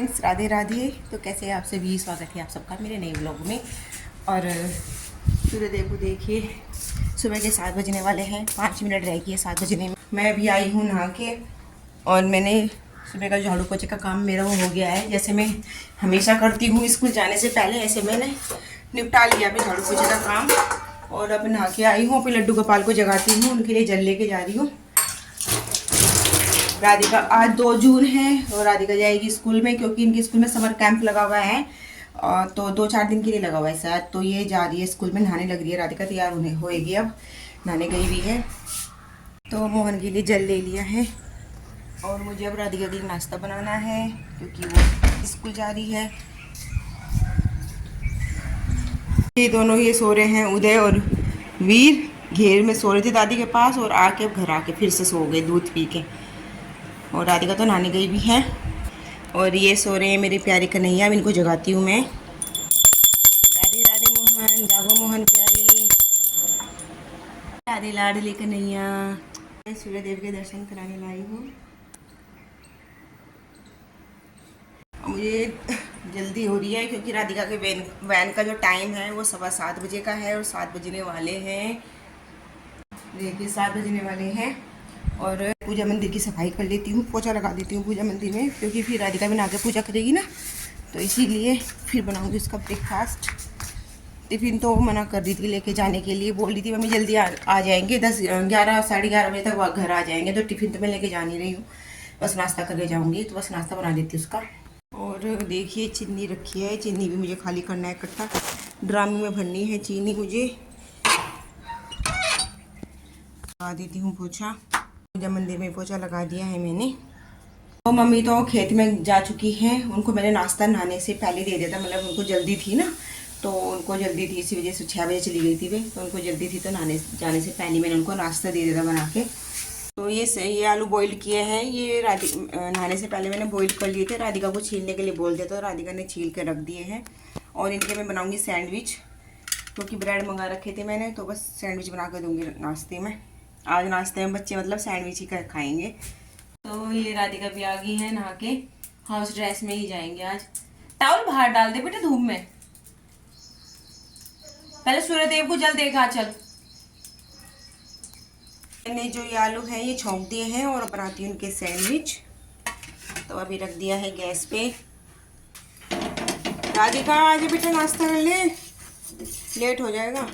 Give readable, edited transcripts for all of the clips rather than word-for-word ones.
Friends, Radhe Radhe. तो कैसे आप सभी, स्वागत है आप सबका मेरे नए ब्लॉग में। और सूर्यदेव को देखिए, सुबह के 7 बजने वाले हैं, 5 मिनट रह गए 7 बजने में। मैं अभी आई हूँ नहा के और मैंने सुबह का झाड़ू पोछे का काम मेरा वो हो गया है, जैसे मैं हमेशा करती हूँ स्कूल जाने से पहले, ऐसे मैंने निपटा लिया अभी झाड़ू पोछे का काम। और अब नहा के आई हूँ, फिर लड्डू गोपाल को जगाती हूँ, उनके लिए जल लेके जा रही हूँ। राधिका आज 2 जून है और राधिका जाएगी स्कूल में, क्योंकि इनके स्कूल में समर कैंप लगा हुआ है। तो 2-4 दिन के लिए लगा हुआ है शायद। तो ये जा रही है स्कूल में, नहाने लग रही है राधिका, तैयार होने होएगी, अब नहाने गई भी है। तो मोहन के लिए जल ले लिया है और मुझे अब राधिका के लिए नाश्ता बनाना है, क्योंकि वो स्कूल जा रही है। ये दोनों ये सो रहे हैं, उदय और वीर घेर में सो रहे थे दादी के पास, और आके घर आके फिर से सो गए दूध पी के। और राधिका तो नहाने गई भी है। और ये सो रहे हैं मेरे प्यारे कन्हैया, इनको जगाती हूँ मैं। राधे राधे मोहन, जागो मोहन प्यारे, राधे लाडले कन्हैया। मैं सूर्यदेव के दर्शन कराने लाई हूँ। मुझे जल्दी हो रही है, क्योंकि राधिका के वैन का जो टाइम है वो 7:15 बजे का है, और 7 बजने वाले हैं। देखिए 7 बजने वाले हैं। और पूजा मंदिर की सफाई कर लेती हूँ, पोछा लगा देती हूँ पूजा मंदिर में, क्योंकि फिर राधिका भी नहा के पूजा करेगी ना, तो इसीलिए फिर बनाऊँगी उसका ब्रेकफास्ट। टिफ़िन तो मना कर दी थी लेके जाने के लिए, बोल रही थी मम्मी जल्दी आ जाएंगे, 10-11 साढ़े 11 बजे तक घर आ जाएंगे। तो टिफ़िन तो मैं लेके जा नहीं रही हूँ, बस नाश्ता करके जाऊँगी, तो बस नाश्ता बना देती उसका। और देखिए चीनी रखी है, चीनी भी मुझे खाली करना है इकट्ठा, ड्रामे में भरनी है चीनी मुझे। लगा देती हूँ पोछा, पूजा मंदिर में पोछा लगा दिया है मैंने। तो मम्मी तो खेत में जा चुकी हैं, उनको मैंने नाश्ता नहाने से पहले दे दिया था, मतलब उनको जल्दी थी ना, तो उनको जल्दी थी, इसी वजह से 6 बजे चली गई थी वे, तो उनको जल्दी थी, तो नहाने जाने से पहले मैंने उनको नाश्ता दे दिया था बना के। तो ये आलू बॉईल किए हैं, ये नहाने से पहले मैंने बॉईल कर लिए थे, राधिका को छीलने के लिए बोल दिया, तो राधिका ने छील के रख दिए हैं। और इनके मैं बनाऊँगी सैंडविच, क्योंकि ब्रेड मंगा रखे थे मैंने, तो बस सैंडविच बना कर दूँगी नाश्ते में। आज नाश्ते में बच्चे मतलब सैंडविच ही खाएंगे। तो ये राधिका भी आ गई है नहा के, हाउस ड्रेस में ही जाएंगे आज। टावल बाहर डाल दे बेटा धूप में, पहले सूर्यदेव को जल देखा चल। मैंने जो ये आलू है ये छौंक दिए हैं और बनाती हूँ उनके सैंडविच। तो अभी रख दिया है गैस पे। राधिका आज बेटा नाश्ता कर ले, लेट हो जाएगा।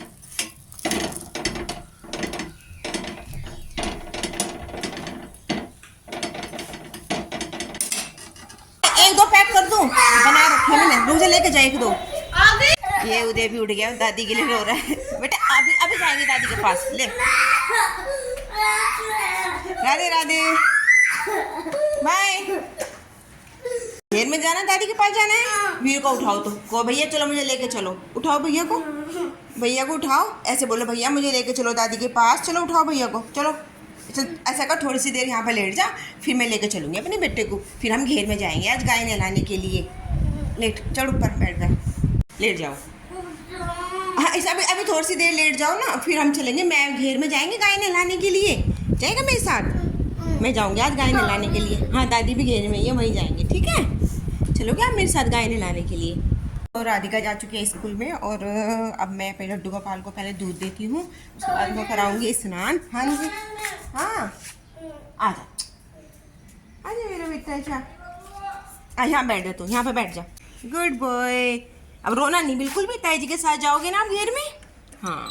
एक दो पैक कर दूं, बना रखे मैंने, मुझे लेके जाए 1-2। ये उदय भी उठ गया, दादी के लिए रो रहा है बेटा। अभी जाएंगे दादी के पास, ले। राधे राधे, बाय। घेर में जाना, दादी के पास जाना है। वीर को उठाओ, तो को भैया चलो मुझे लेके चलो, उठाओ भैया को, भैया को उठाओ, ऐसे बोलो भैया मुझे लेके चलो दादी के पास, चलो उठाओ भैया को, चलो। ऐसा कर, थोड़ी सी देर यहाँ पर लेट जा, फिर मैं लेके चलूँगी अपने बेटे को, फिर हम घेर में जाएंगे आज गाय नहलाने के लिए। लेट, चढ़ ऊपर बैठ कर, लेट जाओ। हाँ ऐसा अभी थोड़ी सी देर लेट जाओ ना, फिर हम चलेंगे, मैं घेर में जाएंगे गाय नहलाने के लिए। जाएगा मेरे साथ? मैं जाऊँगी आज गाय नहलाने के लिए। हाँ दादी भी घेर में ही है, वहीं जाएंगे, ठीक है? चलोगे आप मेरे साथ गाय नहलाने के लिए? तो राधिका जा चुकी है स्कूल में, और अब मैं पहले लड्डू गोपाल को पहले दूध देती हूँ, उसके बाद मैं कराऊंगी स्नान। हाँ जी, हाँ आ जा, आ जा मेरा बेटा, अच्छा यहाँ बैठ जा, तू यहाँ पे बैठ जा, गुड बॉय। अब रोना नहीं बिल्कुल भी, ताई जी के साथ जाओगे ना आप घेर में? हाँ।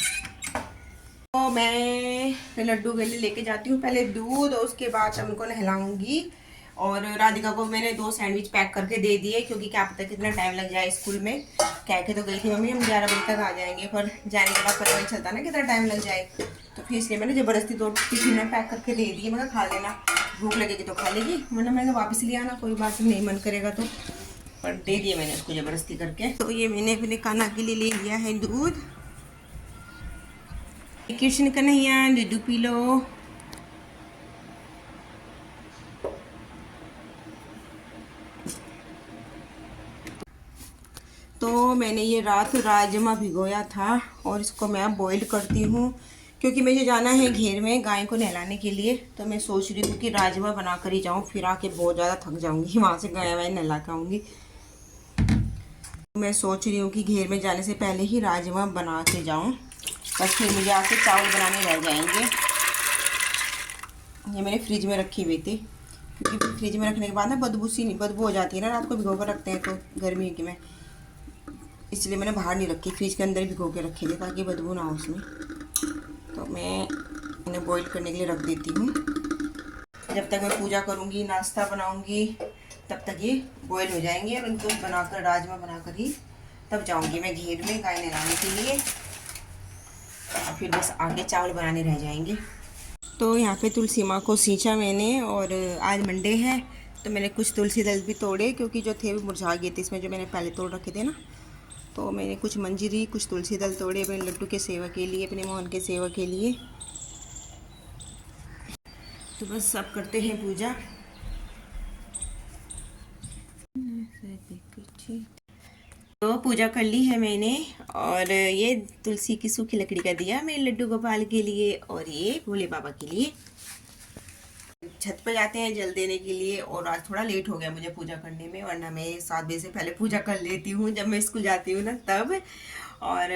तो मैं लड्डू के लिए लेके जाती हूँ पहले दूध, और उसके बाद उनको नहलाऊंगी। और राधिका को मैंने 2 सैंडविच पैक करके दे दिए, क्योंकि क्या पता कितना टाइम लग जाए स्कूल में। कह के तो गई थी मम्मी हम 11 बजे तक आ जाएंगे, पर जाने के बाद पता नहीं चलता ना कितना टाइम लग जाए। तो फिर इसलिए मैंने ज़बरदस्ती 2 टिफिन में पैक करके दे दिए। मैं खा लेना, भूख लगेगी तो खा लेगी, वरना मैंने वापस ले आना, कोई बात नहीं मन करेगा तो। पर दे दिए मैंने उसको ज़बरदस्ती करके। तो ये मैंने अपने कान्हा के लिए ले लिया है दूध। कृष्ण कन्हैया दूध पी लो। तो मैंने ये रात राजमा भिगोया था, और इसको मैं बॉईल करती हूँ, क्योंकि मुझे जाना है घेर में गाय को नहलाने के लिए, तो मैं सोच रही हूँ कि राजमा बना कर ही जाऊँ, फिर आके बहुत ज़्यादा थक जाऊँगी वहाँ से गाय वाय नहला के आऊँगी। मैं सोच रही हूँ कि घेर में जाने से पहले ही राजमा बना के जाऊँ, बस फिर मुझे आके चावल बनाने रह जाएंगे। ये मैंने फ्रिज में रखी हुई थी, क्योंकि फ्रिज में रखने के बाद ना बदबू हो जाती है ना, रात को भिगो कर रखते हैं तो गर्मी की में, इसलिए मैंने बाहर नहीं रखी, फ्रिज के अंदर भिगो के रखे थे ताकि बदबू ना हो उसमें। तो मैं इन्हें बॉईल करने के लिए रख देती हूँ। जब तक मैं पूजा करूँगी, नाश्ता बनाऊँगी, तब तक ये बॉईल हो जाएंगे और इनको बनाकर राजमा बनाकर ही तब जाऊँगी मैं घेर में गाय नहलाने के लिए, और फिर बस आगे चावल बनाने रह जाएंगे। तो यहाँ पे तुलसी माँ को सींचा मैंने, और आज मंडे है तो मैंने कुछ तुलसी दल भी तोड़े, क्योंकि जो थे वो मुरझा गए थे इसमें, जो मैंने पहले तोड़ रखे थे ना। तो मैंने कुछ मंजीरी, कुछ तुलसी दल तोड़े अपने लड्डू के सेवा के लिए, अपने मोहन के सेवा के लिए। तो बस सब करते हैं पूजा। तो पूजा कर ली है मैंने, और ये तुलसी की सूखी लकड़ी का दिया मेरे लड्डू गोपाल के लिए, और ये भोले बाबा के लिए। छत पर जाते हैं जल देने के लिए, और आज थोड़ा लेट हो गया मुझे पूजा करने में, वरना मैं 7 बजे से पहले पूजा कर लेती हूँ जब मैं स्कूल जाती हूँ ना तब, और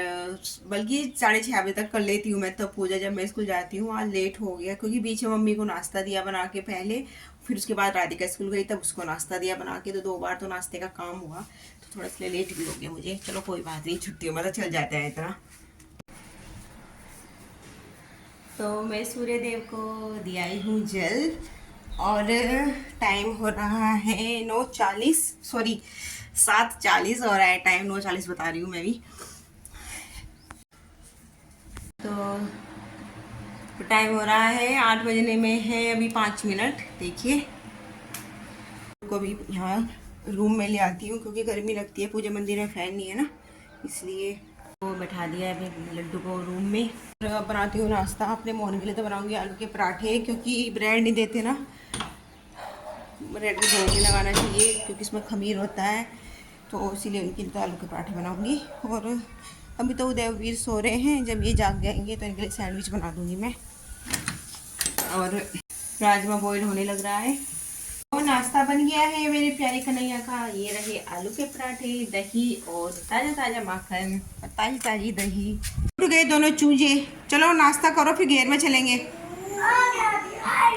बल्कि 6:30 बजे तक कर लेती हूँ मैं तब पूजा जब मैं स्कूल जाती हूँ। आज लेट हो गया क्योंकि बीच में मम्मी को नाश्ता दिया बना के पहले, फिर उसके बाद राधिका स्कूल गई तब उसको नाश्ता दिया बना के, तो 2 बार तो नाश्ते का काम हुआ, तो थोड़ा इसलिए लेट भी हो गया मुझे। चलो कोई बात नहीं, छुट्टियों में तो चल जाता है इतना। तो मैं सूर्य देव को दिया ही हूँ जल, और टाइम हो रहा है 9:40, सॉरी 7:40 हो रहा है टाइम, 9:40 बता रही हूँ मैं भी। तो टाइम हो रहा है 8 बजने में है अभी 5 मिनट। देखिए को भी यहाँ रूम में ले आती हूँ क्योंकि गर्मी लगती है, पूजा मंदिर में फैन नहीं है ना, इसलिए वो बैठा दिया है अभी लड्डू को रूम में। बनाती हूँ नाश्ता अपने मोहन के लिए, तो बनाऊंगी आलू के पराठे, क्योंकि ब्रेड नहीं देते ना, ब्रेड को भोग नहीं लगाना चाहिए क्योंकि इसमें खमीर होता है, तो इसीलिए उनके लिए तो आलू के पराठे बनाऊंगी। और अभी तो उदयवीर सो रहे हैं, जब ये जाग जाएंगे तो इनके लिए सैंडविच बना दूंगी मैं। और राजमा बॉईल होने लग रहा है, और नाश्ता बन गया है मेरे प्यारे कन्हैया का। ये रहे आलू के पराठे, दही और ताज़ा ताज़ा माखन और ताज़ी ताज़ी दही। उठ गए दोनों चूजे, चलो नाश्ता करो फिर घेर में चलेंगे।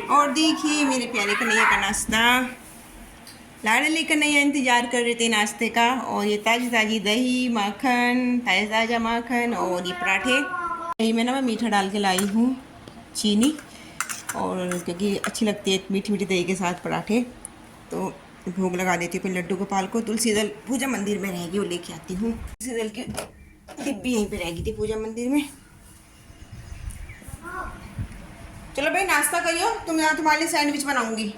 और देखिए मेरे प्यारे कन्हैया का नाश्ता, लाडली कन्हैया इंतजार कर रहे थे नाश्ते का। और ये ताज़ी ताज़ी दही, माखन, ताज़ा ताज़ा माखन और ये पराठे। दही में ना मैं मीठा डाल के लाई हूँ, चीनी, और क्योंकि अच्छी लगती है मीठी मीठी दही के साथ पराठे, तो भोग लगा देती हूँ फिर लड्डू गोपाल को। तुलसी दल पूजा मंदिर में रहेगी, वो लेके आती हूँ। तुलसी दल की डिब्बी यहीं पे रहेगी थी पूजा मंदिर में। चलो भाई नाश्ता करियो, तुम्हारे लिए सैंडविच बनाऊंगी,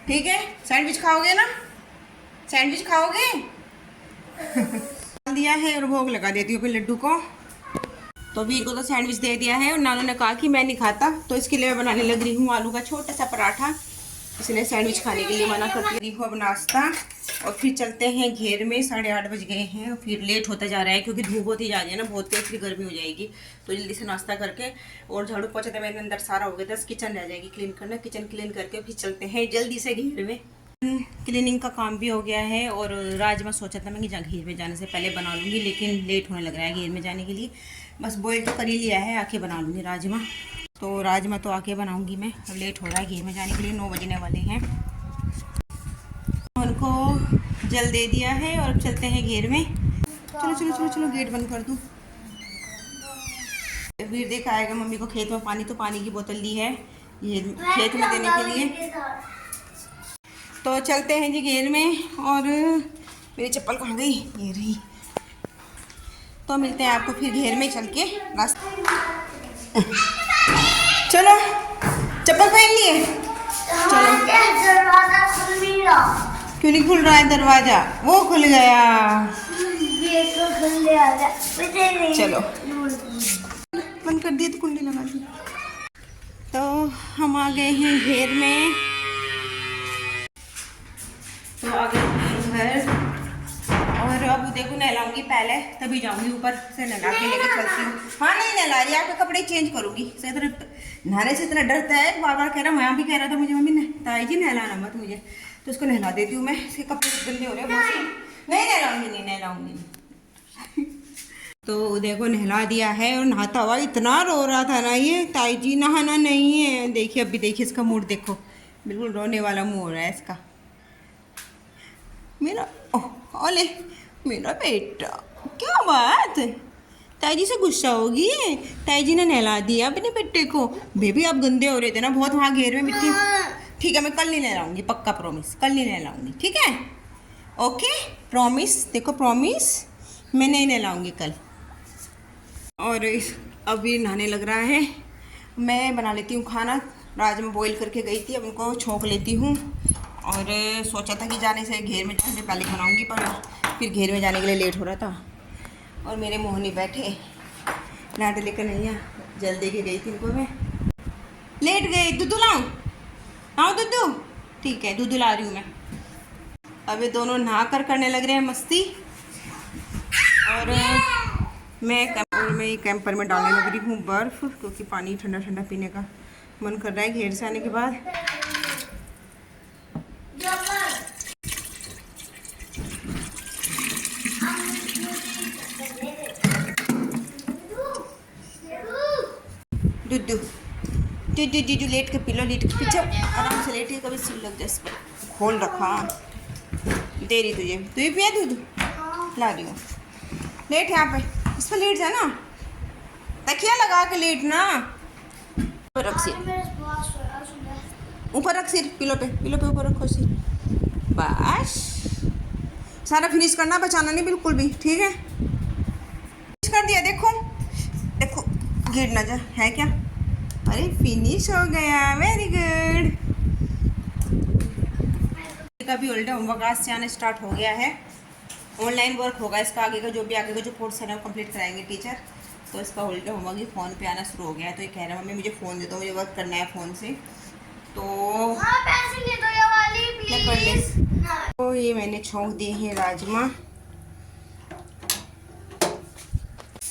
ठीक है? सैंडविच खाओगे ना? सैंडविच खाओगे? दिया है और भोग लगा देती हूँ फिर लड्डू को। तो वीर को तो सैंडविच दे दिया है, और नानू ने कहा कि मैं नहीं खाता, तो इसके लिए मैं बनाने लग रही हूँ आलू का छोटा सा पराठा, इसलिए सैंडविच खाने के लिए मना करती रही हूँ अब नाश्ता। और फिर चलते हैं घेर में, 8:30 बज गए हैं, और फिर लेट होता जा रहा है क्योंकि धूप होती जा रही है ना बहुत तेज, फिर गर्मी हो जाएगी। तो जल्दी से नाश्ता करके और झाड़ू पोछा तो मेरे अंदर सारा हो गया, 10 किचन रह जाएगी क्लीन करना, किचन क्लीन करके फिर चलते हैं जल्दी से घेर में। क्लीनिंग का काम भी हो गया है, और राजमा सोचा था मैं कि घेर में जाने से पहले बना लूँगी, लेकिन लेट होने लग रहा है घेर में जाने के लिए। बस बॉईल तो कर ही लिया है, आके बना लूँगी राजमा। तो राजमा तो आके बनाऊँगी मैं, अब लेट हो रहा है घेर में जाने के लिए, 9 बजने वाले हैं। उनको जल दे दिया है और अब चलते हैं घेर में। चलो चलो चलो चलो, गेट बंद कर दूँ। वीर देखा आएगा मम्मी को खेत में पानी, तो पानी की बोतल ली है ये खेत में देने के लिए। तो चलते हैं जी घेर में, और मेरी चप्पल कहाँ गई? ये रही। तो मिलते हैं आपको फिर घेर में चल के रास्ते। चलो चप्पल पहन लिए, चलो। क्यों नहीं खुल रहा है दरवाजा? वो खुल गया, चलो बंद कर दिए तो कुंडी लगा दी। तो हम आ गए हैं घेर में, तो आ गए घर, और अब देखो नहलाऊंगी पहले, तभी जाऊंगी ऊपर से नहला के लेके चलती हूँ। हाँ नहीं नहला रही, आपके कपड़े चेंज करूंगी। से इतना नहाने से इतना डरता है, बार बार कह रहा, मैं भी कह रहा था मुझे, मम्मी ताई जी नहलाना मत मुझे, तो उसको नहला देती हूँ मैं। इसके कपड़े गंदे हो रहे हैं बहुत। नहीं नहलाऊंगी, नहीं नहलाऊंगी। तो देखो नहला दिया है, और नहाता हुआ इतना रो रहा था ना ये, ताई जी नहाना नहीं है। देखिए अभी देखिए इसका मूड देखो, बिल्कुल रोने वाला मुंह हो रहा है इसका। मेरा ओले मेरा बेटा, क्या बात है, ताई जी से गुस्सा होगी? ताई जी ने नहला दिया अपने बेटे को। बेबी आप गंदे हो रहे थे ना बहुत वहाँ घेर में मिट्टी। ठीक है मैं कल नहीं नहलाऊंगी, पक्का प्रॉमिस, कल नहीं नहलाऊंगी, ठीक है? ओके प्रॉमिस, देखो प्रॉमिस, मैं नहीं नहलाऊंगी कल। और अभी नहाने लग रहा है। मैं बना लेती हूँ खाना, राजमा बॉईल करके गई थी, अब उनको छोंक लेती हूँ। और सोचा था कि जाने से घेर में जाने से पहले बनाऊंगी, पर फिर घेर में जाने के लिए लेट हो रहा था। और मेरे मोहनी बैठे लाडे लेकर नहीं आ, जल्दी दे के गई थी इनको मैं, लेट गई। दूध लाऊं? हाँ दूध, ठीक है दूध ला रही हूँ मैं। अब ये दोनों नहा कर करने लग रहे हैं मस्ती। और मैं कैंपर में डालने लग रही हूँ बर्फ़, क्योंकि पानी ठंडा ठंडा पीने का मन कर रहा है घेर से आने के बाद। दुद्दू दुद्दू दुद्दू लेट के पी लो, लेट के पीछे आराम से लेट के, कभी सिल लग जाए इस पर। खोल रखा दे रही तुझे, तू ही पिया दूध? ला रही हूँ, लेट यहाँ पे, इस पर लेट जा ना, तकिया लगा के लेट ना। ऊपर रख सिर, ऊपर रख सिर, पिलो पे ऊपर रखो सिर, बस। सारा फिनिश करना, बचाना नहीं बिल्कुल भी, ठीक है? फिनिश कर दिया, देखो देखो गिर ना जा, है क्या? अरे फिनिश हो गया, वेरी गुड। का भी ऑलरेडी होमवर्क आज से आना स्टार्ट हो गया है। ऑनलाइन वर्क होगा इसका, आगे का जो भी आगे का जो पोर्शन है वो कंप्लीट कराएंगे टीचर। तो इसका होल्डर होमवर्क ही फ़ोन पे आना शुरू हो गया है। तो ये कह रहा है मम्मी मुझे फ़ोन दे दो, मुझे वर्क करना है फ़ोन से। तो पैसे दे दो ये वाली क्या कर ले। तो ये मैंने छोंक दिए हैं राजमा।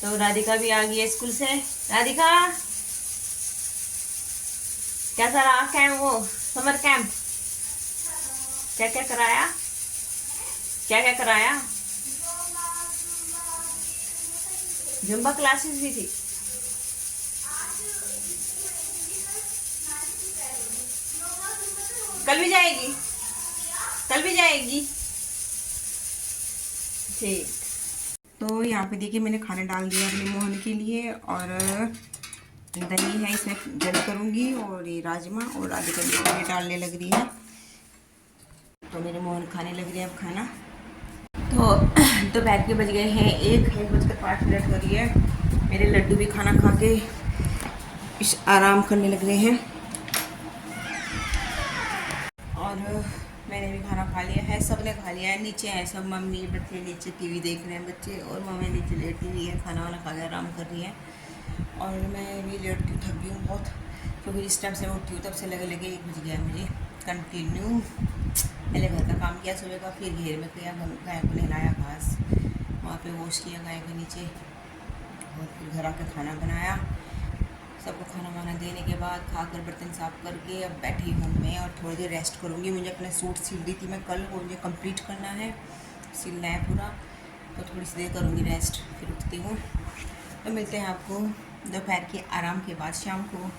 तो राधिका भी आ गई है स्कूल से। राधिका कैसा रहा कैंप, वो समर कैंप? क्या क्या कराया, क्या क्या कराया? जुम्बा क्लासेस भी थी। कल भी जाएगी, कल भी जाएगी, ठीक। तो यहाँ पे देखिए मैंने खाना डाल दिया अपने मोहन के लिए, और दही है इसमें गर्म करूँगी, और ये राजमा, और आगे कभी डालने लग रही है। तो मेरे मोहन खाने लग रही है अब खाना। तो दोपहर के बज गए हैं 1:05 हो रही है। मेरे लड्डू भी खाना खा के आराम करने लग रहे हैं, और मैंने भी खाना खा लिया है, सबने खा लिया है। नीचे हैं सब, मम्मी बच्चे नीचे टीवी देख रहे हैं बच्चे, और मम्मी नीचे लेटी हुई है, खाना वाना खा के आराम कर रही है। और मैं भी लेट के थक गई हूँ बहुत, क्योंकि जिस टाइम से मैं उठी हूँ तब से लगे 1 बज गया मुझे कंटिन्यू। पहले घर का काम किया सुबह का, फिर घेर में किया, गाय को नहलाया, घास वहाँ पे वॉश किया गाय के नीचे, और फिर घर आकर खाना बनाया। सबको खाना वाना देने के बाद खाकर बर्तन साफ़ करके अब बैठी हूँ मैं, और थोड़ी देर रेस्ट करूँगी। मुझे अपना सूट सिल दी थी मैं कल, वो मुझे कंप्लीट करना है, सिलना है पूरा, तो थोड़ी सी देर करूँगी रेस्ट, फिर उठती हूँ। तो मिलते हैं आपको दोपहर के आराम के बाद शाम को।